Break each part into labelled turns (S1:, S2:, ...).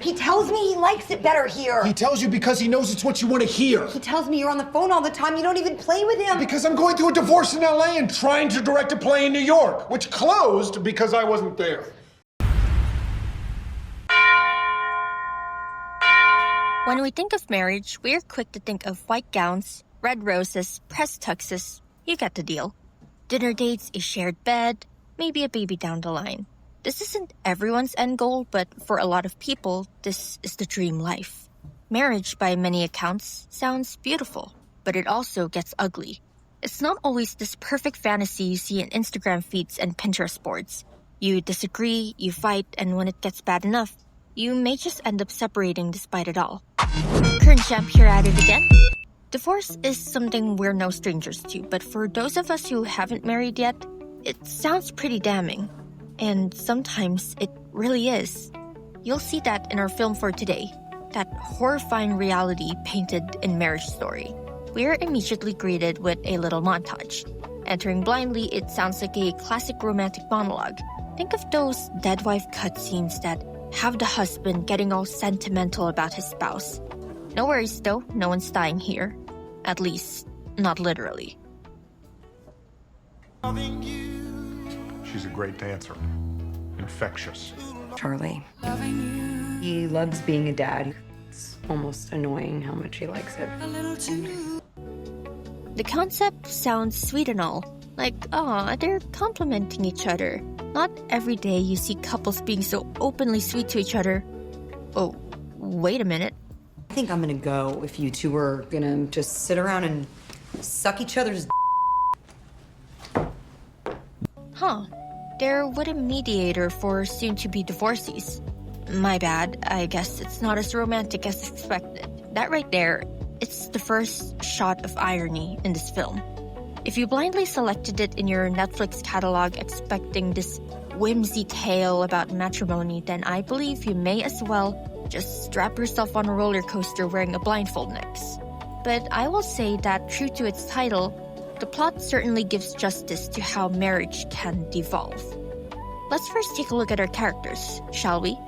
S1: He tells me he likes it better here.
S2: He tells you because he knows it's what you want to hear.
S1: He tells me you're on the phone all the time. You don't even play with him.
S2: Because I'm going through a divorce in LA and trying to direct a play in New York, which closed because I wasn't there.
S3: When we think of marriage, we're quick to think of white gowns, red roses, pressed tuxes. You get the deal. Dinner dates, a shared bed, maybe a baby down the line. This isn't everyone's end goal, but for a lot of people, this is the dream life. Marriage, by many accounts, sounds beautiful, but it also gets ugly. It's not always this perfect fantasy you see in Instagram feeds and Pinterest boards. You disagree, you fight, and when it gets bad enough, you may just end up separating despite it all. Current Champ here at it again. Divorce is something we're no strangers to, but for those of us who haven't married yet, it sounds pretty damning. And sometimes it really is. You'll see that in our film for today, that horrifying reality painted in Marriage Story. We're immediately greeted with a little montage. Entering blindly, it sounds like a classic romantic monologue. Think of those dead wife cutscenes that have the husband getting all sentimental about his spouse. No worries though, no one's dying here. At least, not literally.
S2: She's a great dancer. Infectious.
S4: Charlie. He loves being a dad. It's almost annoying how much he likes it.
S3: The concept sounds sweet and all. Like, aw, they're complimenting each other. Not every day you see couples being so openly sweet to each other. Oh, wait a minute.
S1: I think I'm gonna go if you two are gonna just sit around and suck each other's
S3: Huh. They're with a mediator for soon-to-be divorcees. My bad, I guess it's not as romantic as expected. That right there, it's the first shot of irony in this film. If you blindly selected it in your Netflix catalog expecting this whimsy tale about matrimony, then I believe you may as well just strap yourself on a roller coaster wearing a blindfold next. But I will say that true to its title, the plot certainly gives justice to how marriage can devolve. Let's first take a look at our characters, shall we?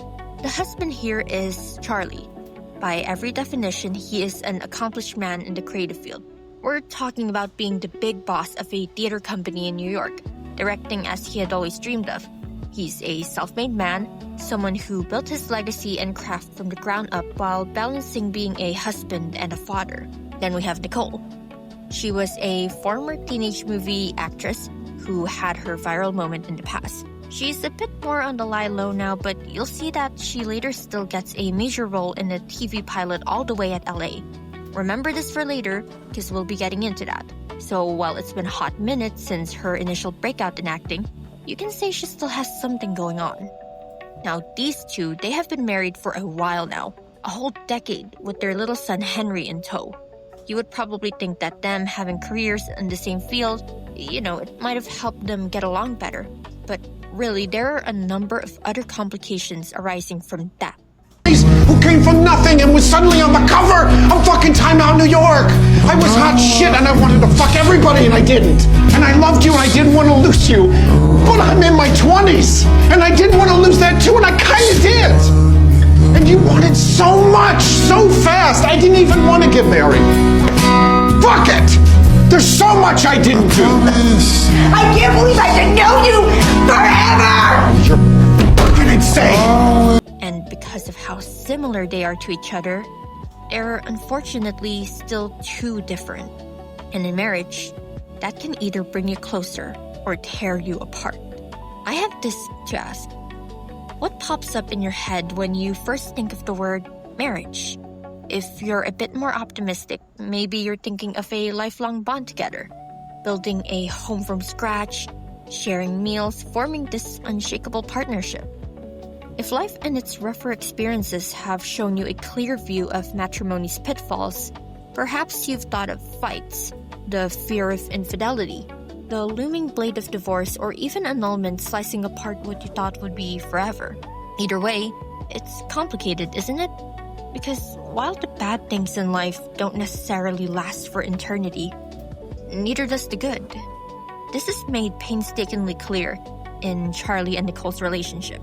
S3: The husband here is Charlie. By every definition, he is an accomplished man in the creative field. We're talking about being the big boss of a theater company in New York, directing as he had always dreamed of. He's a self-made man, someone who built his legacy and craft from the ground up while balancing being a husband and a father. Then we have Nicole. She was a former teenage movie actress who had her viral moment in the past. She's a bit more on the lie low now, but you'll see that she later still gets a major role in a TV pilot all the way at LA. Remember this for later, because we'll be getting into that. So while it's been a hot minute since her initial breakout in acting, you can say she still has something going on. Now these two, they have been married for a while now, a whole decade with their little son Henry in tow. You would probably think that them having careers in the same field, it might have helped them get along better. But really, there are a number of other complications arising from that.
S2: Who came from nothing and was suddenly on the cover of fucking Time Out New York. I was hot shit and I wanted to fuck everybody and I didn't. And I loved you and I didn't want to lose you. But I'm in my 20s and I didn't want to lose that too and I kind of did. And you wanted so much, so fast, I didn't even want to get married. Fuck it! There's so much I didn't do.
S1: I can't believe I can know you forever!
S2: You're fucking insane.
S3: And because of how similar they are to each other, they're unfortunately still too different. And in marriage, that can either bring you closer or tear you apart. I have this to ask. What pops up in your head when you first think of the word marriage? If you're a bit more optimistic, maybe you're thinking of a lifelong bond together, building a home from scratch, sharing meals, forming this unshakable partnership. If life and its rougher experiences have shown you a clear view of matrimony's pitfalls, perhaps you've thought of fights, the fear of infidelity, the looming blade of divorce, or even annulment slicing apart what you thought would be forever. Either way, it's complicated, isn't it? Because while the bad things in life don't necessarily last for eternity, neither does the good. This is made painstakingly clear in Charlie and Nicole's relationship.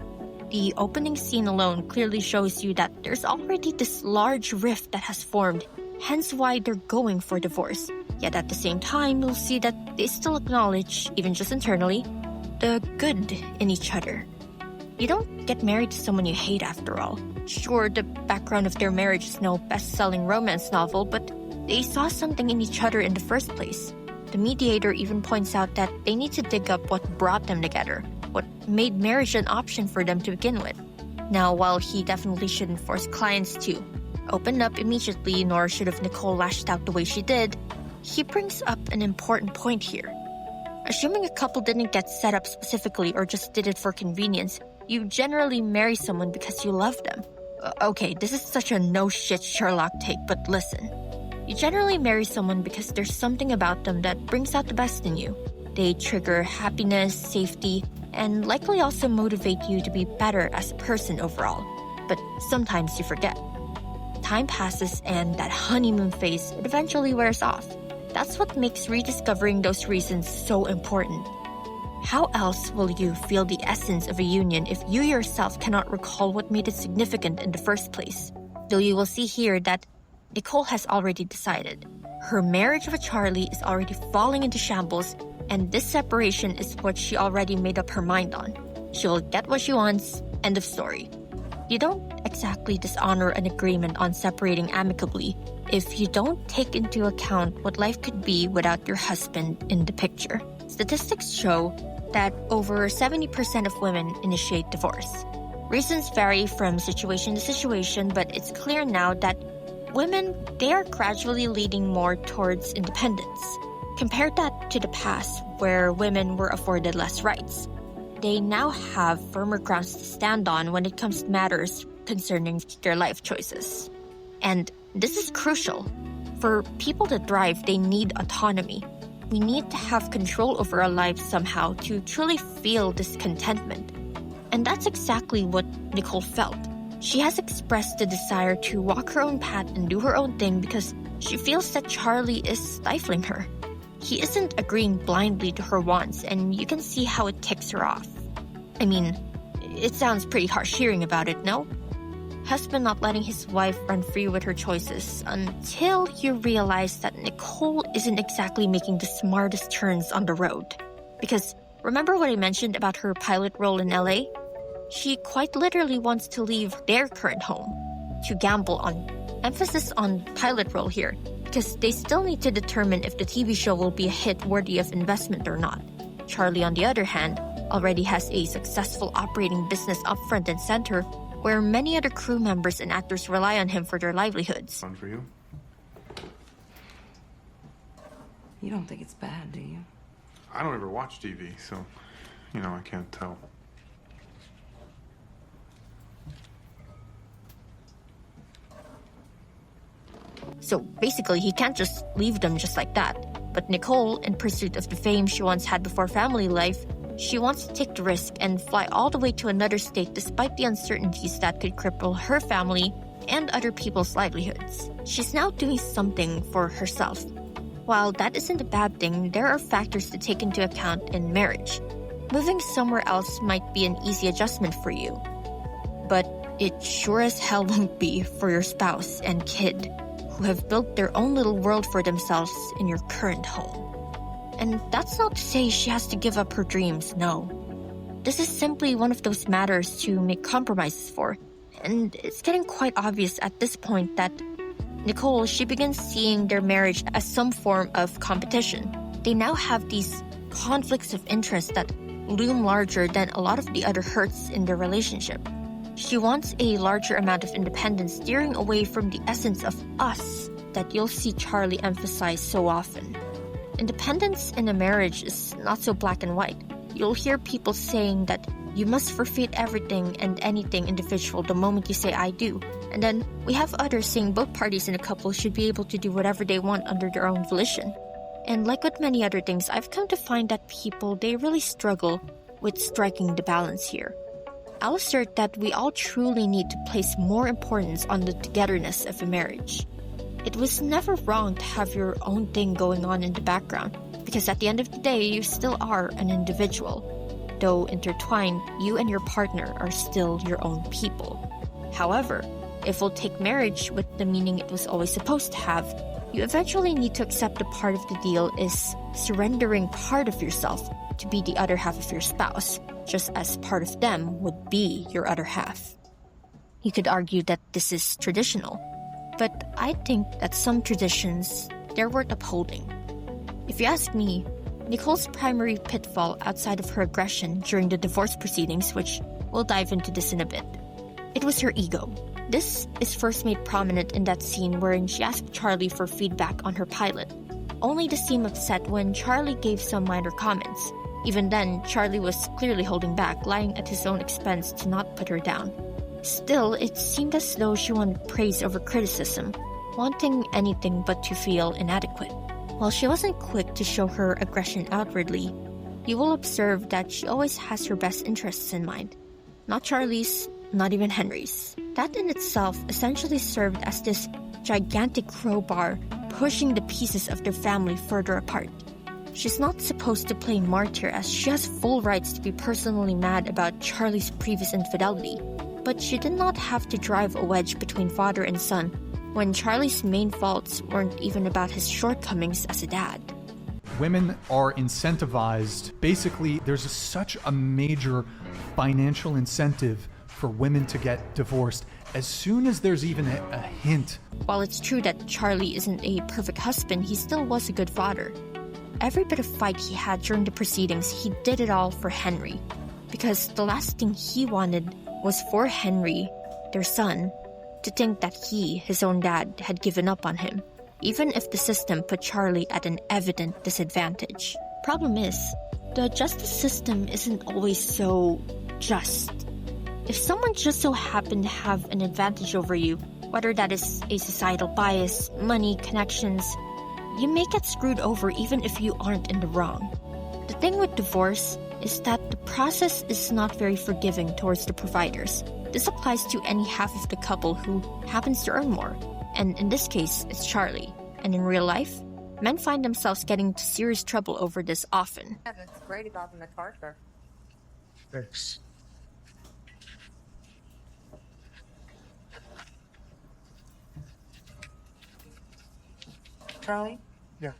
S3: The opening scene alone clearly shows you that there's already this large rift that has formed, hence why they're going for divorce. Yet at the same time, you'll see that they still acknowledge, even just internally, the good in each other. You don't get married to someone you hate after all. Sure, the background of their marriage is no best-selling romance novel, but they saw something in each other in the first place. The mediator even points out that they need to dig up what brought them together, what made marriage an option for them to begin with. Now, while he definitely shouldn't force clients to open up immediately, nor should have Nicole lashed out the way she did, he brings up an important point here. Assuming a couple didn't get set up specifically or just did it for convenience, you generally marry someone because you love them. Okay, this is such a no-shit Sherlock take, but listen. You generally marry someone because there's something about them that brings out the best in you. They trigger happiness, safety, and likely also motivate you to be better as a person overall. But sometimes you forget. Time passes and that honeymoon phase eventually wears off. That's what makes rediscovering those reasons so important. How else will you feel the essence of a union if you yourself cannot recall what made it significant in the first place? Though you will see here that Nicole has already decided. Her marriage with Charlie is already falling into shambles, and this separation is what she already made up her mind on. She will get what she wants, end of story. You don't exactly dishonor an agreement on separating amicably if you don't take into account what life could be without your husband in the picture. Statistics show that over 70% of women initiate divorce. Reasons vary from situation to situation, but it's clear now that women, they are gradually leading more towards independence. Compare that to the past, where women were afforded less rights. They now have firmer grounds to stand on when it comes to matters concerning their life choices. And this is crucial. For people to thrive, they need autonomy. We need to have control over our lives somehow to truly feel this contentment. And that's exactly what Nicole felt. She has expressed the desire to walk her own path and do her own thing because she feels that Charlie is stifling her. He isn't agreeing blindly to her wants, and you can see how it ticks her off. I mean, it sounds pretty harsh hearing about it, no? Husband not letting his wife run free with her choices until you realize that Nicole isn't exactly making the smartest turns on the road. Because remember what I mentioned about her pilot role in LA? She quite literally wants to leave their current home to gamble on, emphasis on pilot role here, because they still need to determine if the TV show will be a hit worthy of investment or not. Charlie, on the other hand, already has a successful operating business up front and center, where many other crew members and actors rely on him for their livelihoods.
S5: Fun for you?
S4: You don't think it's bad, do you?
S5: I don't ever watch TV, so, I can't tell.
S3: So basically, he can't just leave them just like that. But Nicole, in pursuit of the fame she once had before family life, she wants to take the risk and fly all the way to another state despite the uncertainties that could cripple her family and other people's livelihoods. She's now doing something for herself. While that isn't a bad thing, there are factors to take into account in marriage. Moving somewhere else might be an easy adjustment for you, but it sure as hell won't be for your spouse and kid, who have built their own little world for themselves in your current home. And that's not to say she has to give up her dreams, no. This is simply one of those matters to make compromises for, and it's getting quite obvious at this point that Nicole, she begins seeing their marriage as some form of competition. They now have these conflicts of interest that loom larger than a lot of the other hurts in their relationship. She wants a larger amount of independence, steering away from the essence of us that you'll see Charlie emphasize so often. Independence in a marriage is not so black and white. You'll hear people saying that you must forfeit everything and anything individual the moment you say I do. And then we have others saying both parties in a couple should be able to do whatever they want under their own volition. And like with many other things, I've come to find that people, they really struggle with striking the balance here. I'll assert that we all truly need to place more importance on the togetherness of a marriage. It was never wrong to have your own thing going on in the background, because at the end of the day, you still are an individual. though intertwined, you and your partner are still your own people. However, if we'll take marriage with the meaning it was always supposed to have, you eventually need to accept a part of the deal is surrendering part of yourself to be the other half of your spouse, just as part of them would be your other half. You could argue that this is traditional, but I think that some traditions, they're worth upholding. If you ask me, Nicole's primary pitfall outside of her aggression during the divorce proceedings, which we'll dive into this in a bit, it was her ego. This is first made prominent in that scene wherein she asked Charlie for feedback on her pilot, only to seem upset when Charlie gave some minor comments. Even then, Charlie was clearly holding back, lying at his own expense to not put her down. Still, it seemed as though she wanted praise over criticism, wanting anything but to feel inadequate. While she wasn't quick to show her aggression outwardly, you will observe that she always has her best interests in mind. Not Charlie's, not even Henry's. That in itself essentially served as this gigantic crowbar pushing the pieces of their family further apart. She's not supposed to play martyr, as she has full rights to be personally mad about Charlie's previous infidelity, but she did not have to drive a wedge between father and son when Charlie's main faults weren't even about his shortcomings as a dad.
S6: Women are incentivized. Basically, there's such a major financial incentive for women to get divorced as soon as there's even a hint.
S3: While it's true that Charlie isn't a perfect husband, he still was a good father. Every bit of fight he had during the proceedings, he did it all for Henry. Because the last thing he wanted was for Henry, their son, to think that he, his own dad, had given up on him, even if the system put Charlie at an evident disadvantage. Problem is, the justice system isn't always so just. If someone just so happened to have an advantage over you, whether that is a societal bias, money, connections, you may get screwed over even if you aren't in the wrong. The thing with divorce is that the process is not very forgiving towards the providers. This applies to any half of the couple who happens to earn more, and in this case, it's Charlie. And in real life, men find themselves getting into serious trouble over this often.
S1: Yeah, that's great about the MacArthur.
S2: Thanks.
S1: Charlie?
S2: Yeah.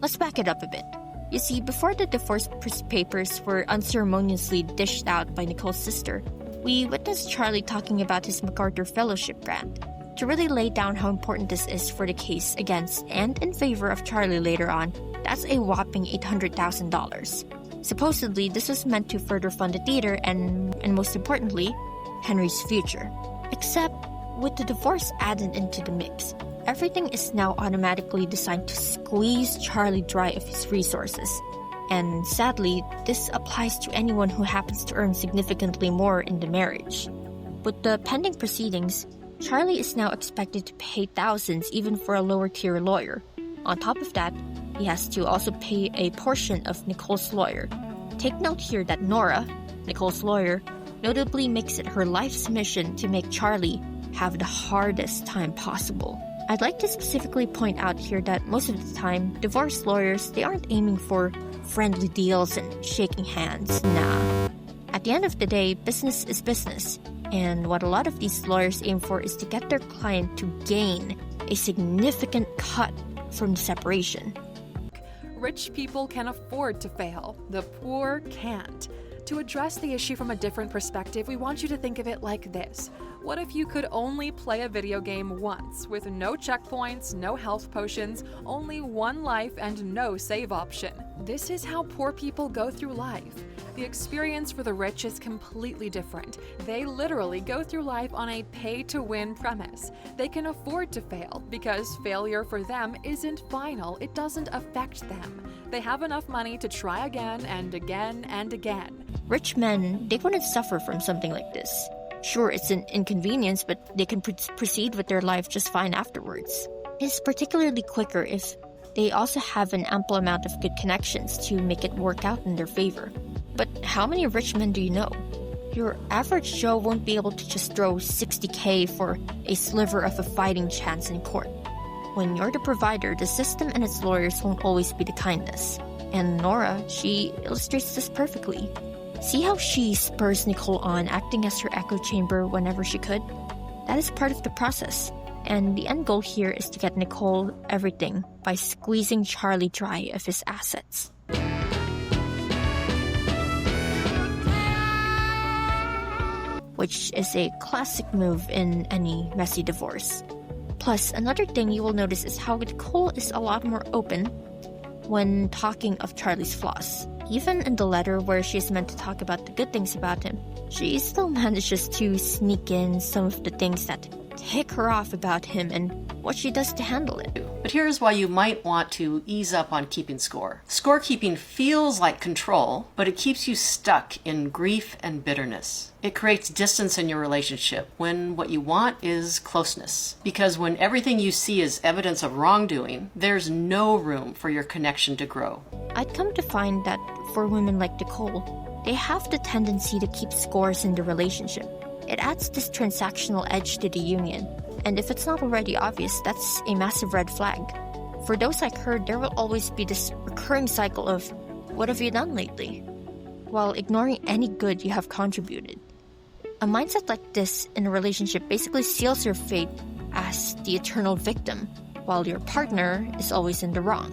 S3: Let's back it up a bit. You see, before the divorce papers were unceremoniously dished out by Nicole's sister, we witnessed Charlie talking about his MacArthur Fellowship grant. To really lay down how important this is for the case against and in favor of Charlie later on, that's a whopping $800,000. Supposedly, this was meant to further fund the theater and most importantly, Henry's future. Except, with the divorce added into the mix, everything is now automatically designed to squeeze Charlie dry of his resources. And sadly, this applies to anyone who happens to earn significantly more in the marriage. With the pending proceedings, Charlie is now expected to pay thousands even for a lower tier lawyer. On top of that, he has to also pay a portion of Nicole's lawyer. Take note here that Nora, Nicole's lawyer, notably makes it her life's mission to make Charlie have the hardest time possible. I'd like to specifically point out here that most of the time, divorce lawyers, they aren't aiming for friendly deals and shaking hands. Nah. At the end of the day, business is business. And what a lot of these lawyers aim for is to get their client to gain a significant cut from the separation.
S7: Rich people can afford to fail. The poor can't. To address the issue from a different perspective, we want you to think of it like this. What if you could only play a video game once, with no checkpoints, no health potions, only one life, and no save option? This is how poor people go through life. The experience for the rich is completely different. They literally go through life on a pay-to-win premise. They can afford to fail, because failure for them isn't final, it doesn't affect them. They have enough money to try again and again and again.
S3: Rich men, they wouldn't suffer from something like this. Sure, it's an inconvenience, but they can proceed with their life just fine afterwards. It's particularly quicker if they also have an ample amount of good connections to make it work out in their favor. But how many rich men do you know? Your average Joe won't be able to just throw $60K for a sliver of a fighting chance in court. When you're the provider, the system and its lawyers won't always be the kindness. And Nora, she illustrates this perfectly. See how she spurs Nicole on, acting as her echo chamber whenever she could? That is part of the process. And the end goal here is to get Nicole everything by squeezing Charlie dry of his assets. Which is a classic move in any messy divorce. Plus, another thing you will notice is how Nicole is a lot more open when talking of Charlie's flaws. Even in the letter where she is meant to talk about the good things about him, she still manages to sneak in some of the things that tick her off about him and what she does to handle it.
S8: But here's why you might want to ease up on keeping score. Scorekeeping feels like control, but it keeps you stuck in grief and bitterness. It creates distance in your relationship when what you want is closeness. Because when everything you see is evidence of wrongdoing, there's no room for your connection to grow.
S3: I'd come to find that for women like Nicole, they have the tendency to keep scores in the relationship. It adds this transactional edge to the union. And if it's not already obvious, that's a massive red flag. For those like her, there will always be this recurring cycle of, what have you done lately? While ignoring any good you have contributed. A mindset like this in a relationship basically seals your fate as the eternal victim, while your partner is always in the wrong.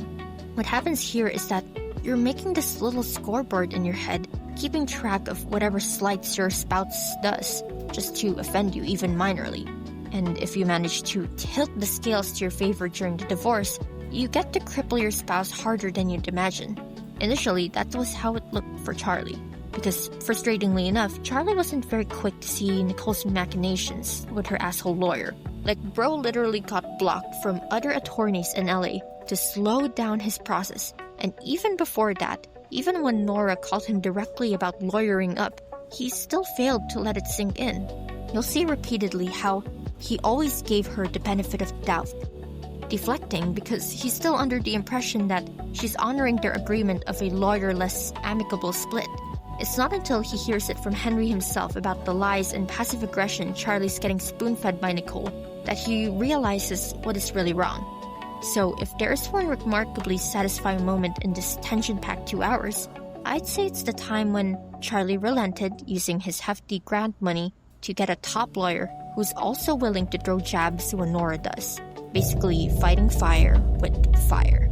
S3: What happens here is that you're making this little scoreboard in your head, keeping track of whatever slights your spouse does, just to offend you even minorly. And if you manage to tilt the scales to your favor during the divorce, you get to cripple your spouse harder than you'd imagine. Initially, that was how it looked for Charlie. Because, frustratingly enough, Charlie wasn't very quick to see Nicole's machinations with her asshole lawyer. Like, bro literally got blocked from other attorneys in LA to slow down his process. And even before that, even when Nora called him directly about lawyering up, he still failed to let it sink in. You'll see repeatedly how he always gave her the benefit of the doubt, deflecting because he's still under the impression that she's honoring their agreement of a lawyerless, amicable split. It's not until he hears it from Henry himself about the lies and passive aggression Charlie's getting spoon-fed by Nicole that he realizes what is really wrong. So if there is one remarkably satisfying moment in this tension-packed 2 hours, I'd say it's the time when Charlie relented using his hefty grant money to get a top lawyer who's also willing to throw jabs when Nora does, basically fighting fire with fire.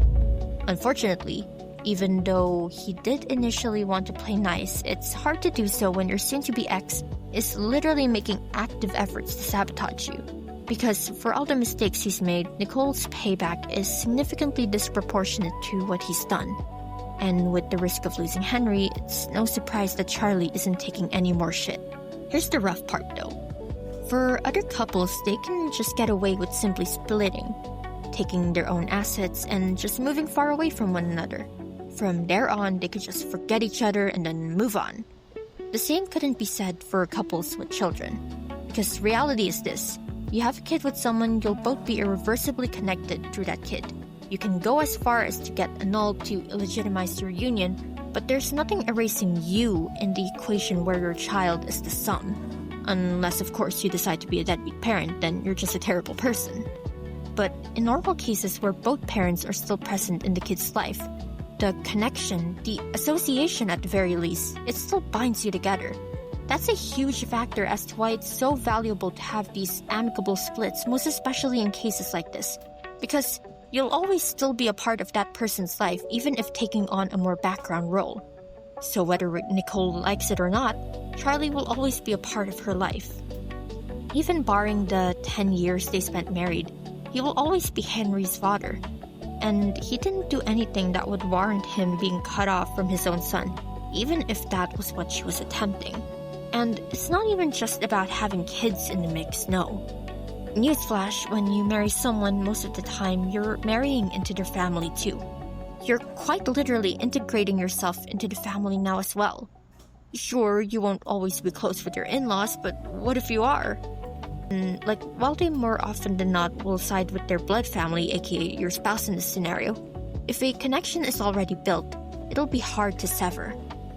S3: Unfortunately, even though he did initially want to play nice, it's hard to do so when your soon-to-be ex is literally making active efforts to sabotage you. Because for all the mistakes he's made, Nicole's payback is significantly disproportionate to what he's done. And with the risk of losing Henry, it's no surprise that Charlie isn't taking any more shit. Here's the rough part though. For other couples, they can just get away with simply splitting, taking their own assets and just moving far away from one another. From there on, they could just forget each other and then move on. The same couldn't be said for couples with children. Because reality is this, you have a kid with someone, you'll both be irreversibly connected through that kid. You can go as far as to get annulled to illegitimize your union, but there's nothing erasing you in the equation where your child is the sum. Unless, of course, you decide to be a deadbeat parent, then you're just a terrible person. But in normal cases where both parents are still present in the kid's life, the connection, the association at the very least, it still binds you together. That's a huge factor as to why it's so valuable to have these amicable splits, most especially in cases like this. Because you'll always still be a part of that person's life, even if taking on a more background role. So whether Nicole likes it or not, Charlie will always be a part of her life. Even barring the 10 years they spent married, he will always be Henry's father. And he didn't do anything that would warrant him being cut off from his own son, even if that was what she was attempting. And it's not even just about having kids in the mix, no. Newsflash, when you marry someone, most of the time, you're marrying into their family too. You're quite literally integrating yourself into the family now as well. Sure, you won't always be close with your in-laws, but what if you are? Like, while they more often than not will side with their blood family, aka your spouse in this scenario, if a connection is already built, it'll be hard to sever.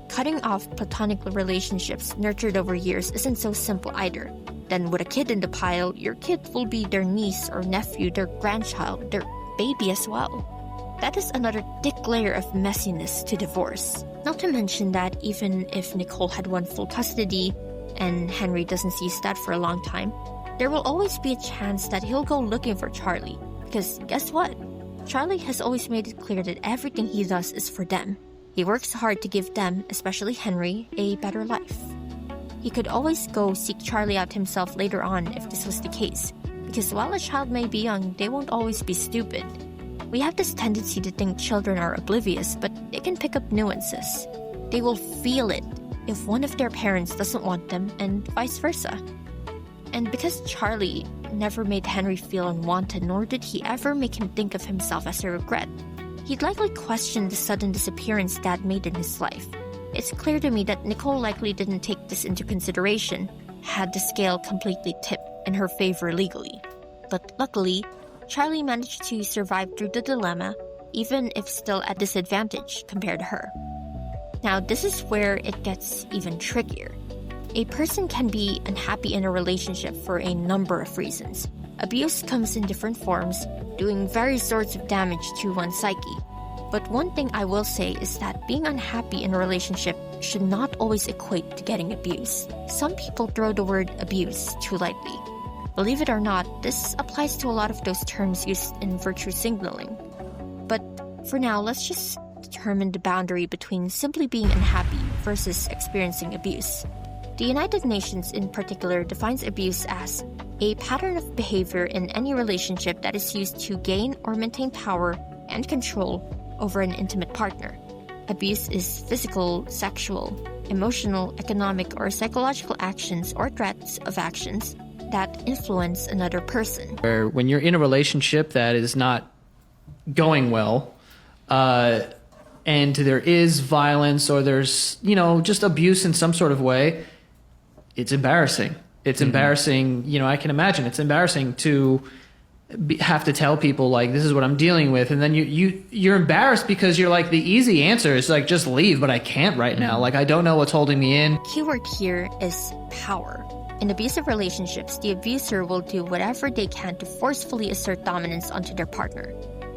S3: Cutting off platonic relationships nurtured over years isn't so simple either. Then with a kid in the pile, your kid will be their niece or nephew, their grandchild, their baby as well. That is another thick layer of messiness to divorce. Not to mention that even if Nicole had won full custody, and Henry doesn't see his dad for a long time, there will always be a chance that he'll go looking for Charlie. Because guess what? Charlie has always made it clear that everything he does is for them. He works hard to give them, especially Henry, a better life. He could always go seek Charlie out himself later on if this was the case, because while a child may be young, they won't always be stupid. We have this tendency to think children are oblivious, but they can pick up nuances. They will feel it if one of their parents doesn't want them, and vice versa. And because Charlie never made Henry feel unwanted, nor did he ever make him think of himself as a regret, he'd likely question the sudden disappearance Dad made in his life. It's clear to me that Nicole likely didn't take this into consideration had the scale completely tipped in her favor legally. But luckily, Charlie managed to survive through the dilemma, even if still at disadvantage compared to her. Now, this is where it gets even trickier. A person can be unhappy in a relationship for a number of reasons. Abuse comes in different forms, doing various sorts of damage to one's psyche. But one thing I will say is that being unhappy in a relationship should not always equate to getting abuse. Some people throw the word abuse too lightly. Believe it or not, this applies to a lot of those terms used in virtue signaling. But for now, let's just determine the boundary between simply being unhappy versus experiencing abuse. The United Nations in particular defines abuse as a pattern of behavior in any relationship that is used to gain or maintain power and control over an intimate partner. Abuse is physical, sexual, emotional, economic, or psychological actions or threats of actions that influence another person.
S9: When you're in a relationship that is not going well, and there is violence or there's, just abuse in some sort of way, it's embarrassing. It's embarrassing. I can imagine it's embarrassing to have to tell people like, this is what I'm dealing with. And then you're embarrassed because you're like, the easy answer is like, just leave, but I can't right now. Like, I don't know what's holding me in.
S3: Keyword here is power. In abusive relationships, the abuser will do whatever they can to forcefully assert dominance onto their partner.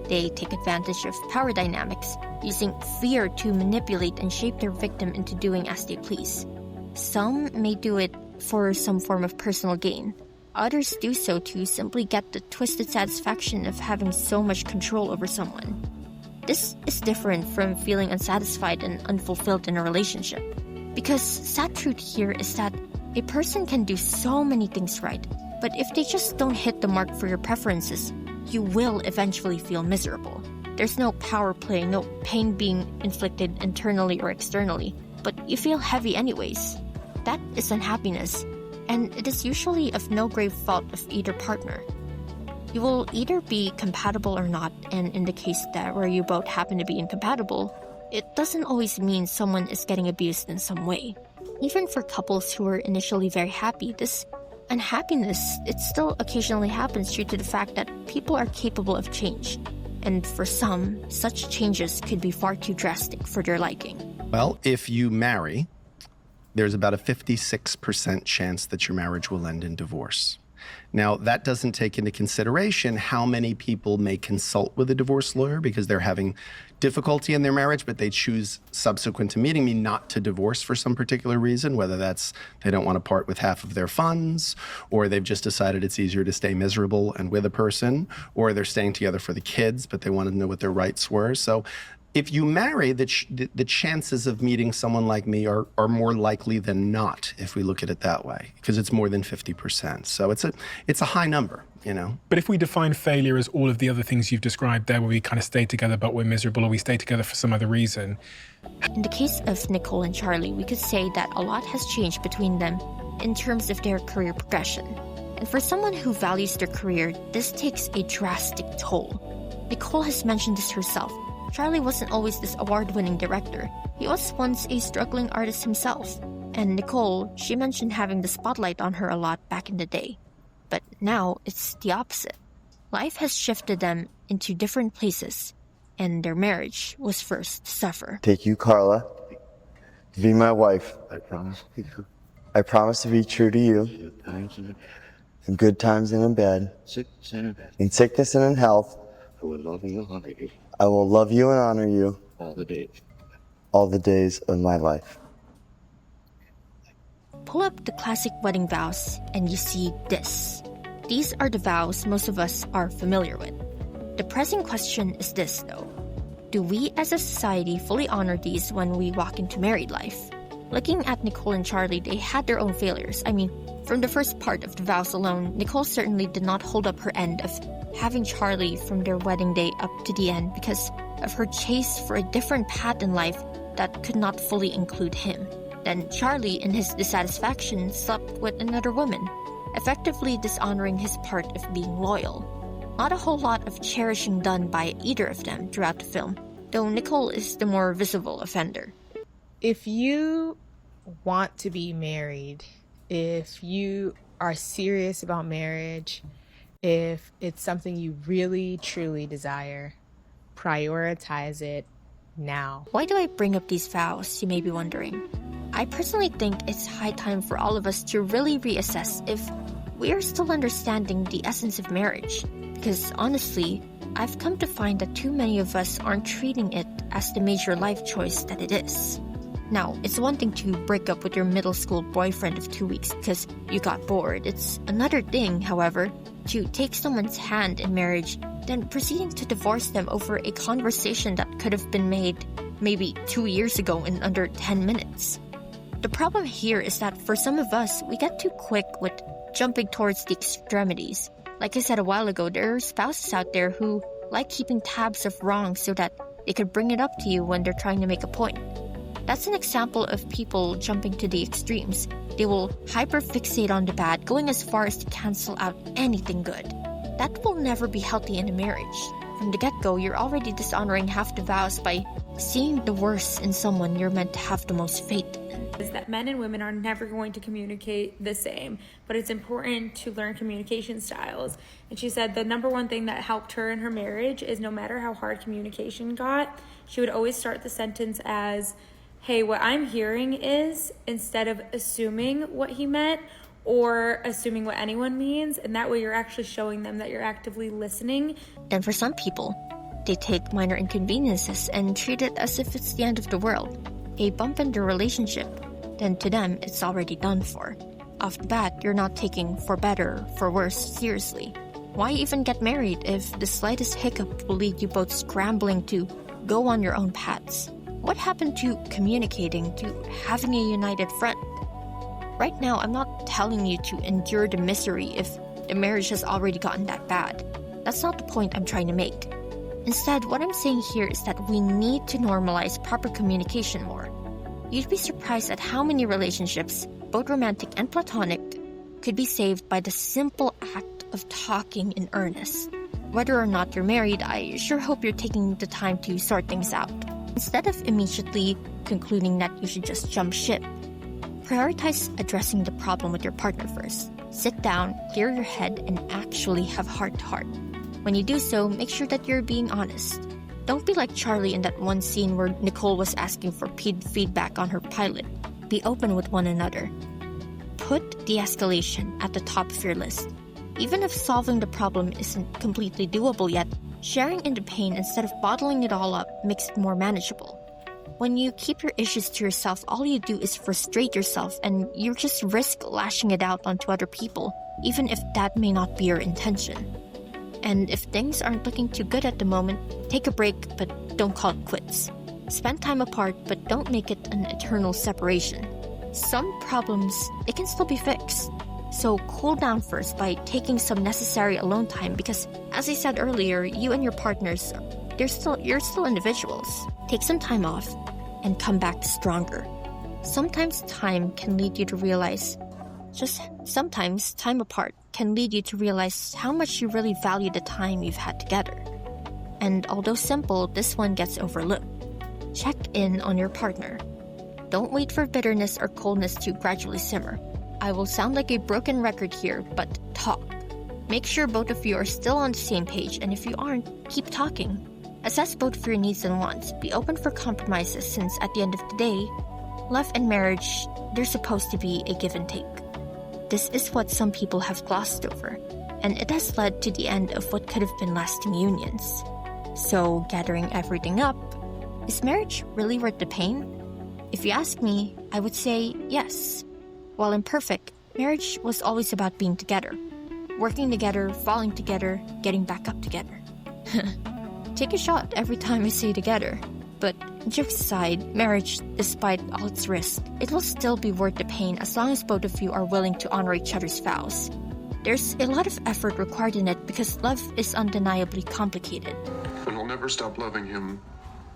S3: They take advantage of power dynamics, using fear to manipulate and shape their victim into doing as they please. Some may do it for some form of personal gain. Others do so to simply get the twisted satisfaction of having so much control over someone. This is different from feeling unsatisfied and unfulfilled in a relationship. Because sad truth here is that a person can do so many things right, but if they just don't hit the mark for your preferences, you will eventually feel miserable. There's no power play, no pain being inflicted internally or externally, but you feel heavy anyways. That is unhappiness, and it is usually of no grave fault of either partner. You will either be compatible or not, and in the case that where you both happen to be incompatible, it doesn't always mean someone is getting abused in some way. Even for couples who are initially very happy, this unhappiness, it still occasionally happens due to the fact that people are capable of change. And for some, such changes could be far too drastic for their liking.
S2: Well, if you marry, there's about a 56% chance that your marriage will end in divorce. Now, that doesn't take into consideration how many people may consult with a divorce lawyer because they're having difficulty in their marriage, but they choose subsequent to meeting me not to divorce for some particular reason, whether that's they don't want to part with half of their funds, or they've just decided it's easier to stay miserable and with a person, or they're staying together for the kids, but they wanted to know what their rights were. So if you marry, the chances of meeting someone like me are more likely than not, if we look at it that way, because it's more than 50%. So it's a high number,
S10: But if we define failure as all of the other things you've described there, where we kind of stay together but we're miserable, or we stay together for some other reason.
S3: In the case of Nicole and Charlie, we could say that a lot has changed between them in terms of their career progression. And for someone who values their career, this takes a drastic toll. Nicole has mentioned this herself. Charlie wasn't always this award-winning director. He was once a struggling artist himself. And Nicole, she mentioned having the spotlight on her a lot back in the day. But now, it's the opposite. Life has shifted them into different places, and their marriage was first to suffer.
S11: Take you, Carla, to be my wife. I promise. I promise to be true to you. In good times and in bad. In sickness and in health. I will love you and honor you all the days of my life.
S3: Pull up the classic wedding vows and you see this. These are the vows most of us are familiar with. The pressing question is this though. Do we as a society fully honor these when we walk into married life? Looking at Nicole and Charlie, they had their own failures. I mean, from the first part of the vows alone, Nicole certainly did not hold up her end of having Charlie from their wedding day up to the end because of her chase for a different path in life that could not fully include him. Then Charlie, in his dissatisfaction, slept with another woman, effectively dishonoring his part of being loyal. Not a whole lot of cherishing done by either of them throughout the film, though Nicole is the more visible offender.
S12: If you want to be married, if you are serious about marriage, if it's something you really, truly desire, prioritize it now.
S3: Why do I bring up these vows, you may be wondering? I personally think it's high time for all of us to really reassess if we are still understanding the essence of marriage. Because honestly, I've come to find that too many of us aren't treating it as the major life choice that it is. Now, it's one thing to break up with your middle school boyfriend of 2 weeks because you got bored. It's another thing, however, to take someone's hand in marriage, then proceeding to divorce them over a conversation that could have been made maybe 2 years ago in under 10 minutes. The problem here is that for some of us, we get too quick with jumping towards the extremities. Like I said a while ago, there are spouses out there who like keeping tabs of wrongs so that they could bring it up to you when they're trying to make a point. That's an example of people jumping to the extremes. They will hyperfixate on the bad, going as far as to cancel out anything good. That will never be healthy in a marriage. From the get-go, you're already dishonoring half the vows by seeing the worst in someone you're meant to have the most faith in.
S13: Is that men and women are never going to communicate the same, but it's important to learn communication styles. And she said the number one thing that helped her in her marriage is no matter how hard communication got, she would always start the sentence as, hey, what I'm hearing is, instead of assuming what he meant or assuming what anyone means, and that way you're actually showing them that you're actively listening.
S3: And for some people, they take minor inconveniences and treat it as if it's the end of the world. A bump in their relationship, then to them, it's already done for. Off the bat, you're not taking for better, for worse seriously. Why even get married if the slightest hiccup will lead you both scrambling to go on your own paths? What happened to communicating, to having a united front? Right now, I'm not telling you to endure the misery if the marriage has already gotten that bad. That's not the point I'm trying to make. Instead, what I'm saying here is that we need to normalize proper communication more. You'd be surprised at how many relationships, both romantic and platonic, could be saved by the simple act of talking in earnest. Whether or not you're married, I sure hope you're taking the time to sort things out. Instead of immediately concluding that you should just jump ship, prioritize addressing the problem with your partner first. Sit down, clear your head, and actually have heart-to-heart. When you do so, make sure that you're being honest. Don't be like Charlie in that one scene where Nicole was asking for feedback on her pilot. Be open with one another. Put de-escalation at the top of your list. Even if solving the problem isn't completely doable yet, sharing in the pain instead of bottling it all up makes it more manageable. When you keep your issues to yourself, all you do is frustrate yourself and you just risk lashing it out onto other people, even if that may not be your intention. And if things aren't looking too good at the moment, take a break, but don't call it quits. Spend time apart, but don't make it an eternal separation. Some problems, it can still be fixed. So cool down first by taking some necessary alone time because, as I said earlier, you and your partners, you're still individuals. Take some time off and come back stronger. Sometimes time apart can lead you to realize how much you really value the time you've had together. And although simple, this one gets overlooked. Check in on your partner. Don't wait for bitterness or coldness to gradually simmer. I will sound like a broken record here, but talk. Make sure both of you are still on the same page, and if you aren't, keep talking. Assess both of your needs and wants. Be open for compromises since at the end of the day, love and marriage, they're supposed to be a give and take. This is what some people have glossed over, and it has led to the end of what could have been lasting unions. So, gathering everything up, is marriage really worth the pain? If you ask me, I would say yes. While imperfect, marriage was always about being together. Working together, falling together, getting back up together. Take a shot every time I say together. But jokes aside, marriage, despite all its risks, it will still be worth the pain as long as both of you are willing to honor each other's vows. There's a lot of effort required in it because love is undeniably complicated.
S5: And I'll never stop loving him,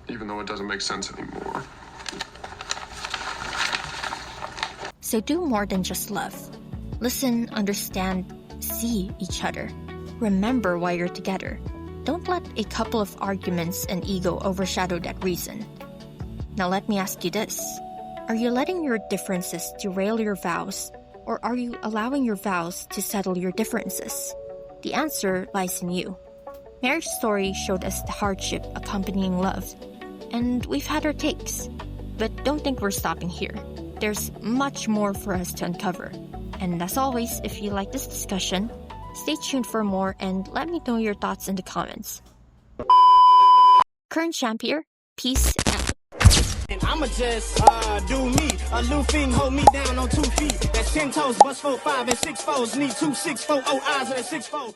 S5: even though it doesn't make sense anymore.
S3: So do more than just love. Listen, understand, see each other. Remember why you're together. Don't let a couple of arguments and ego overshadow that reason. Now let me ask you this. Are you letting your differences derail your vows, or are you allowing your vows to settle your differences? The answer lies in you. Marriage Story showed us the hardship accompanying love, and we've had our takes. But don't think we're stopping here. There's much more for us to uncover. And as always, if you like this discussion, stay tuned for more and let me know your thoughts in the comments. Current champ here. Peace out.
S14: And I'ma just do me. A new thing hold me down on 2 feet. That's 10 toes, bust 4, 5, and 6 foes. Need 2, 6, 4, 0 eyes and a 6 4.